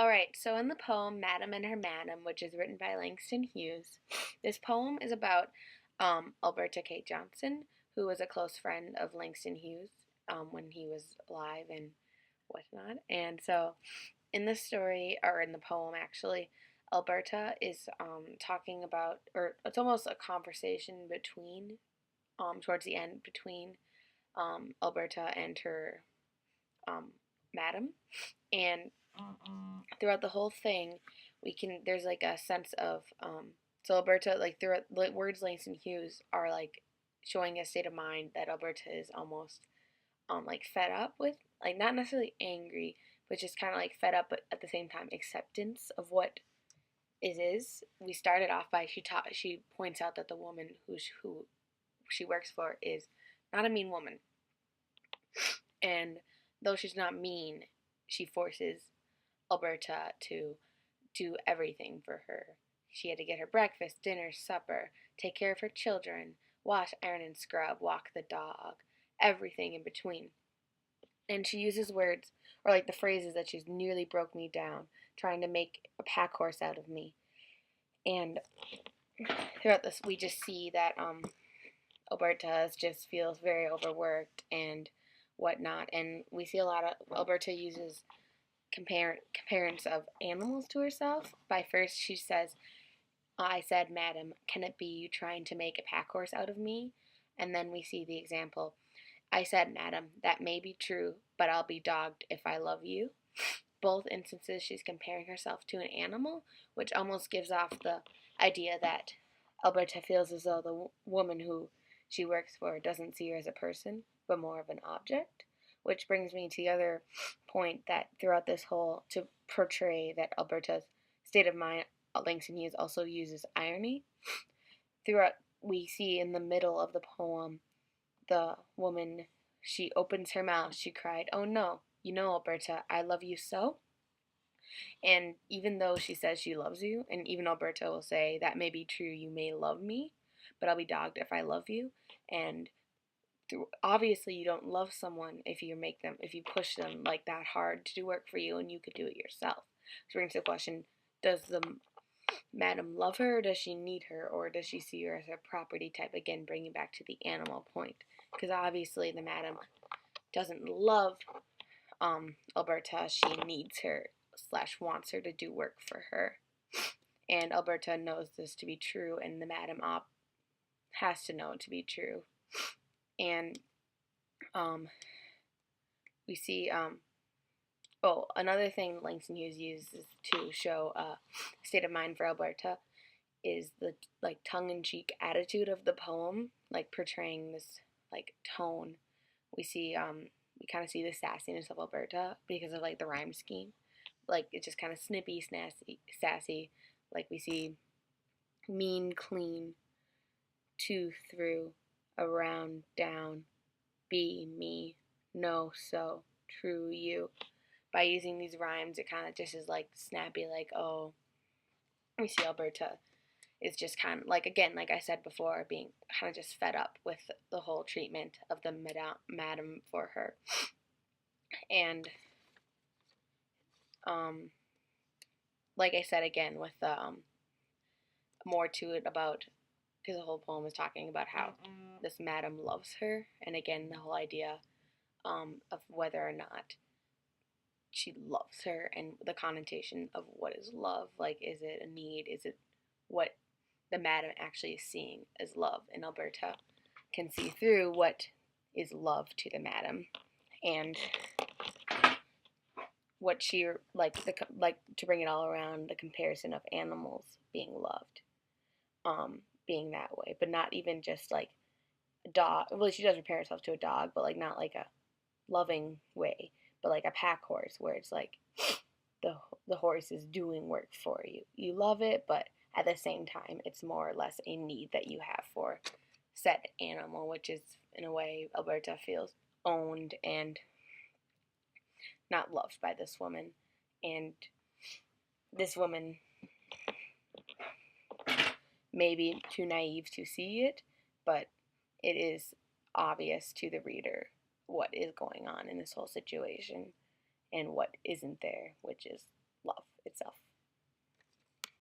Alright, so in the poem Madam and Her Madam, which is written by Langston Hughes, this poem is about Alberta K. Johnson, who was a close friend of Langston Hughes when he was alive and whatnot. And so in the story, or in the poem actually, Alberta is talking about, or it's almost a conversation between, towards the end, between Alberta and her um, madam. And throughout the whole thing, there's like a sense of so Alberta, like throughout the words Langston Hughes are like showing a state of mind that Alberta is almost like fed up with, like not necessarily angry, but just kind of like fed up, but at the same time acceptance of what it is. We started off by she points out that the woman who she works for is not a mean woman, and though she's not mean, she forces Alberta to do everything for her. She had to get her breakfast, dinner, supper, take care of her children, wash, iron, and scrub, walk the dog, everything in between. And she uses words, or like the phrases that she's nearly broke me down, trying to make a pack horse out of me. And throughout this, we just see that Alberta just feels very overworked and whatnot. And we see a lot of Alberta uses comparison of animals to herself. By first, she says, I said, Madam, can it be you trying to make a pack horse out of me? And then we see the example, I said, Madam, that may be true, but I'll be dogged if I love you. Both instances, she's comparing herself to an animal, which almost gives off the idea that Alberta feels as though the woman who she works for doesn't see her as a person, but more of an object. Which brings me to the other point that throughout this whole, to portray that Alberta's state of mind, Langston Hughes also uses irony. Throughout, we see in the middle of the poem, the woman, she opens her mouth, she cried, oh no, you know, Alberta, I love you so. And even though she says she loves you, and even Alberta will say, that may be true, you may love me, but I'll be dogged if I love you. And obviously you don't love someone if you push them like that hard to do work for you and you could do it yourself. So brings the question, does the madam love her, or does she need her, or does she see her as a property type? Again, bringing back to the animal point, because obviously the madam doesn't love Alberta. She needs her / wants her to do work for her, and Alberta knows this to be true, and the madam has to know it to be true. And we see another thing Langston Hughes uses to show state of mind for Alberta is the like tongue-in-cheek attitude of the poem, like portraying this like tone. We see we kind of see the sassiness of Alberta because of like the rhyme scheme. Like it's just kind of snippy, sassy. Like we see mean, clean, to, through, around, down, be, me, no, so, true, you. By using these rhymes, it kind of just is like snappy, like, oh, we see Alberta is just kind of like, again, like I said before, being kind of just fed up with the whole treatment of the madam for her. And like I said again, with the more to it about, because the whole poem is talking about how this madam loves her, and again the whole idea of whether or not she loves her and the connotation of what is love. Like, is it a need? Is it what the madam actually is seeing as love? And Alberta can see through what is love to the madam, and what she like to bring it all around, the comparison of animals being loved, being that way, but not even just like a dog. Well, she does compare herself to a dog, but like not like a loving way, but like a pack horse where it's like the horse is doing work for you. You love it, but at the same time, it's more or less a need that you have for said animal, which is in a way Alberta feels owned and not loved by this woman. And this woman may be too naive to see it, but it is obvious to the reader what is going on in this whole situation and what isn't there, which is love. itself.